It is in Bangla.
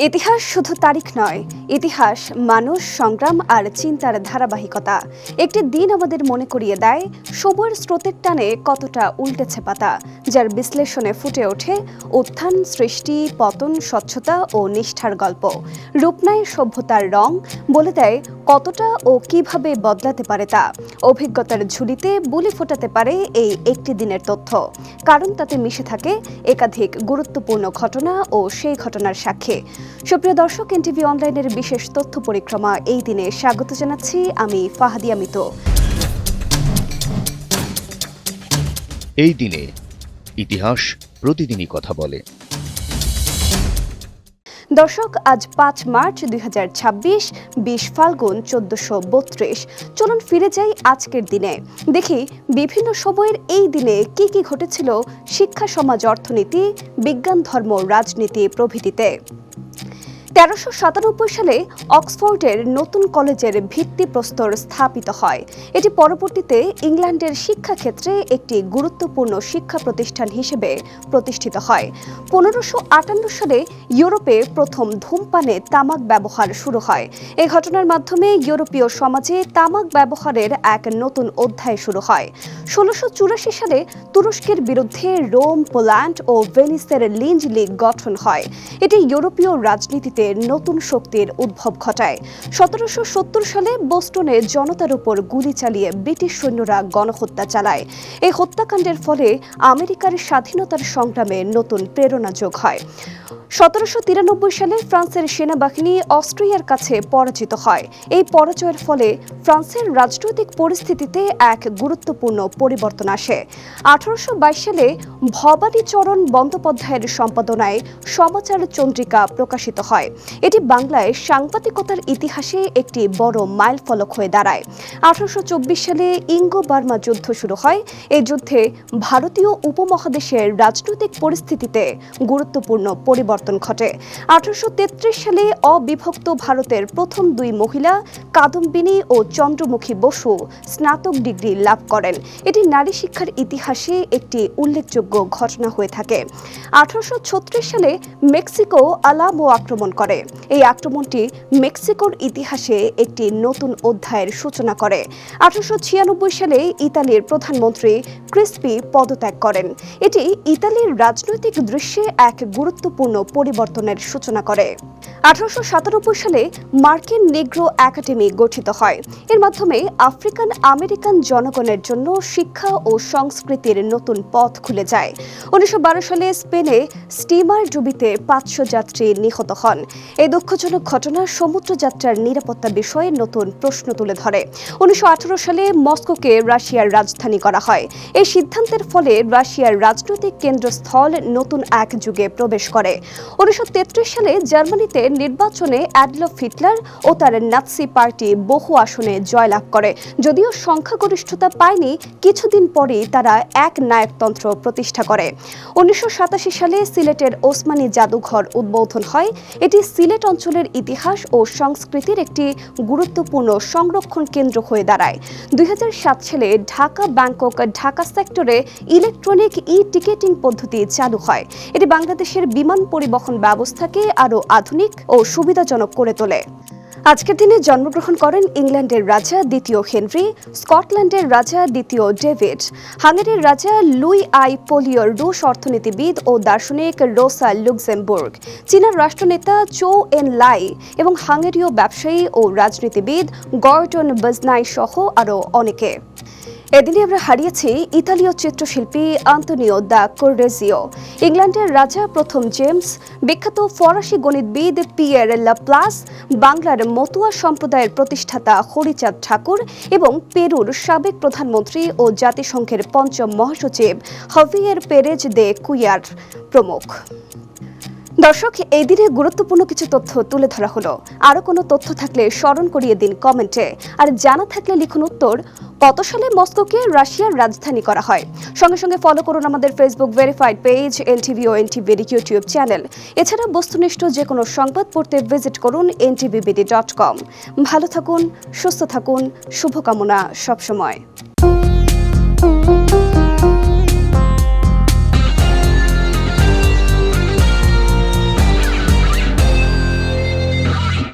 ইতিহাস শুধু তারিখ নয়, ইতিহাস মানুষ, সংগ্রাম আর চিন্তার ধারাবাহিকতা। একটি দিন আমাদের মনে করিয়ে দেয় সময়ের স্রোতের টানে কতটা উল্টেছে পাতা, যার বিশ্লেষণে ফুটে ওঠে উত্থান, সৃষ্টি, পতন, স্বচ্ছতা ও নিষ্ঠার গল্প। রূপ নেয় সভ্যতার রং, বলে দেয় কতটা ও কিভাবে বদলাতে পারে তা। অভিজ্ঞতার ঝুলিতে বুলি ফোটাতে পারে এই একটি দিনের তথ্য, কারণ তাতে মিশে থাকে একাধিক গুরুত্বপূর্ণ ঘটনা ও সেই ঘটনার সাক্ষী। সুপ্রিয় দর্শক, এনটিভি অনলাইনের বিশেষ তথ্য পরিক্রমা এই দিনে স্বাগত জানাচ্ছি আমি ফাহাদিয়া মিতু। এই দিনে ইতিহাস প্রতিদিনই কথা বলে। দর্শক, আজ 5 মার্চ 2026, 20 ফাল্গুন 1432। চলুন ফিরে যাই আজকের দিনে, দেখি বিভিন্ন সময়ের এই দিনে কি কি ঘটেছিল শিক্ষা, সমাজ, অর্থনীতি, বিজ্ঞান, ধর্ম, রাজনীতি প্রভৃতিতে। 1397 সালে অক্সফোর্ডের নতুন কলেজের ভিত্তিপ্রস্তর স্থাপিত হয়। এটি পরবর্তীতে ইংল্যান্ডের শিক্ষাক্ষেত্রে একটি গুরুত্বপূর্ণ শিক্ষা প্রতিষ্ঠান হিসেবে প্রতিষ্ঠিত হয়। 1558 সালে ইউরোপে প্রথম ধূমপানে তামাক ব্যবহার শুরু হয়। এই ঘটনার মাধ্যমে ইউরোপীয় সমাজে তামাক ব্যবহারের এক নতুন অধ্যায় শুরু হয়। 1684 সালে তুরস্কের বিরুদ্ধে রোম, পোল্যান্ড ও ভেনিসের লিঞ্জ লীগ গঠন হয়। এটি ইউরোপীয় রাজনীতিতে নতুন শক্তির উদ্ভব ঘটায়। 1770 সালে বোস্টনে জনতার উপর গুলি চালিয়ে ব্রিটিশ সৈন্যরা গণহত্যা চালায়। এই হত্যাকাণ্ডের ফলে আমেরিকার স্বাধীনতার সংগ্রামে নতুন প্রেরণা যোগ হয়। 1793 সালে ফ্রান্সের সেনাবাহিনী অস্ট্রিয়ার কাছে পরাজিত হয়। এই পরাজয়ের ফলে ফ্রান্সের রাজনৈতিক পরিস্থিতিতে এক গুরুত্বপূর্ণ পরিবর্তন আসে। 1822 সালে ভবানীচরণ বন্দ্যোপাধ্যায়ের সম্পাদনায় সমাচার চন্দ্রিকা প্রকাশিত হয়। এটি বাংলায় সাংবাদিকতার ইতিহাসে একটি বড় মাইলফলক হয়ে দাঁড়ায়। 1824 সালে ইঙ্গো-বার্মা যুদ্ধ শুরু হয়। এই যুদ্ধে ভারতীয় উপমহাদেশের রাজনৈতিক পরিস্থিতিতে গুরুত্বপূর্ণ পরিবর্তন ঘটে। 1833 সালে অবিভক্ত ভারতের প্রথম দুই মহিলা কাদম্বিনী ও চন্দ্রমুখী বসু স্নাতক ডিগ্রি লাভ করেন। এটি নারী শিক্ষার ইতিহাসে একটি উল্লেখযোগ্য ঘটনা হয়ে থাকে। 1836 সালে মেক্সিকো আলামো আক্রমণ করে। এই আক্রমণটি মেক্সিকোর ইতিহাসে একটি নতুন অধ্যায়ের সূচনা করে। 1896 সালে ইতালির প্রধানমন্ত্রী ক্রিস্পি পদত্যাগ করেন। এটি ইতালির রাজনৈতিক দৃশ্যে এক গুরুত্বপূর্ণ পরিবর্তনের সূচনা করে। 1897 সালে মার্কিন নিগ্রো একাডেমি গঠিত হয়। এর মাধ্যমে আফ্রিকান আমেরিকান জনগণের জন্য শিক্ষা ও সংস্কৃতির নতুন পথ খুলে যায়। 1912 সালে স্পেনে স্টিমার ডুবিতে 500 যাত্রী নিহত হন। এই দুঃখজনক ঘটনা সমুদ্রযাত্রার নিরাপত্তা বিষয়ে নতুন প্রশ্ন তুলে ধরে। 1918 সালে মস্কোকে রাশিয়ার রাজধানী করা হয়। এই সিদ্ধান্তের ফলে রাশিয়ার রাজনৈতিক কেন্দ্রস্থল নতুন এক যুগে প্রবেশ করে। 1933 সালে জার্মানিতে নির্বাচনে অ্যাডলফ হিটলার ও তার নাৎসি পার্টি বহু আসনে জয়লাভ করে। যদিও সংখ্যাগরিষ্ঠতা পায়নি, কিছুদিন পরেই তারা এক নায়কতন্ত্র প্রতিষ্ঠা করে। 1987 সালে সিলেটের ওসমানী জাদুঘর উদ্বোধন হয়। এটি সিলেট অঞ্চলের ইতিহাস ও সংস্কৃতির একটি গুরুত্বপূর্ণ সংরক্ষণ কেন্দ্র হয়ে দাঁড়ায়। 2007 সালে ঢাকা ব্যাংকক ঢাকা সেক্টরে ইলেকট্রনিক টিকেটিং পদ্ধতি চালু হয়। এটি বাংলাদেশের বিমান পরিবহন ব্যবস্থাকে আরও আধুনিক ও সুবিধাজনক করে তোলে। আজকের দিনে জন্মগ্রহণ করেন ইংল্যান্ডের রাজা দ্বিতীয় হেনরি, স্কটল্যান্ডের রাজা দ্বিতীয় ডেভিড, হাঙ্গেরির রাজা লুই আই পোলিওর, রুশ অর্থনীতিবিদ ও দার্শনিক রোসা লুক্সেমবুর্গ, চীনের রাষ্ট্রনেতা চৌ এন লাই এবং হাঙ্গেরীয় ব্যবসায়ী ও রাজনীতিবিদ গর্ডন বাজনাই সহ আরও অনেকে। এদিনে আমরা হারিয়েছি ইতালীয় চিত্রশিল্পী আন্তোনিও দা কোরেজিও, ইংল্যান্ডের রাজা প্রথম জেমস, বিখ্যাত ফরাসি গণিতবিদ পিয়ের লাপ্লাস, বাংলার মতুয়া সম্প্রদায়ের প্রতিষ্ঠাতা হরিচাঁদ ঠাকুর এবং পেরুর সাবেক প্রধানমন্ত্রী ও জাতিসংঘের পঞ্চম মহাসচিব হাভিয়ের পেরেজ দে কুইয়ার প্রমুখ। দর্শক, এই দিনে গুরুত্বপূর্ণ কিছু তথ্য তুলে ধরা হলো। আরও কোনো তথ্য থাকলে স্মরণ করিয়ে দিন কমেন্টে, আর জানা থাকলে লিখুন উত্তর, কত সালে মস্কোকে রাশিয়ার রাজধানী করা হয়। সঙ্গে সঙ্গে ফলো করুন আমাদের ফেসবুক ভেরিফাইড পেজ এনটিভি ও এনটিভির ইউটিউব চ্যানেল। এছাড়া বস্তুনিষ্ঠ যে কোনো সংবাদ পড়তে ভিজিট করুন ntvbd.com। ভালো থাকুন, সুস্থ থাকুন, শুভকামনা সবসময়।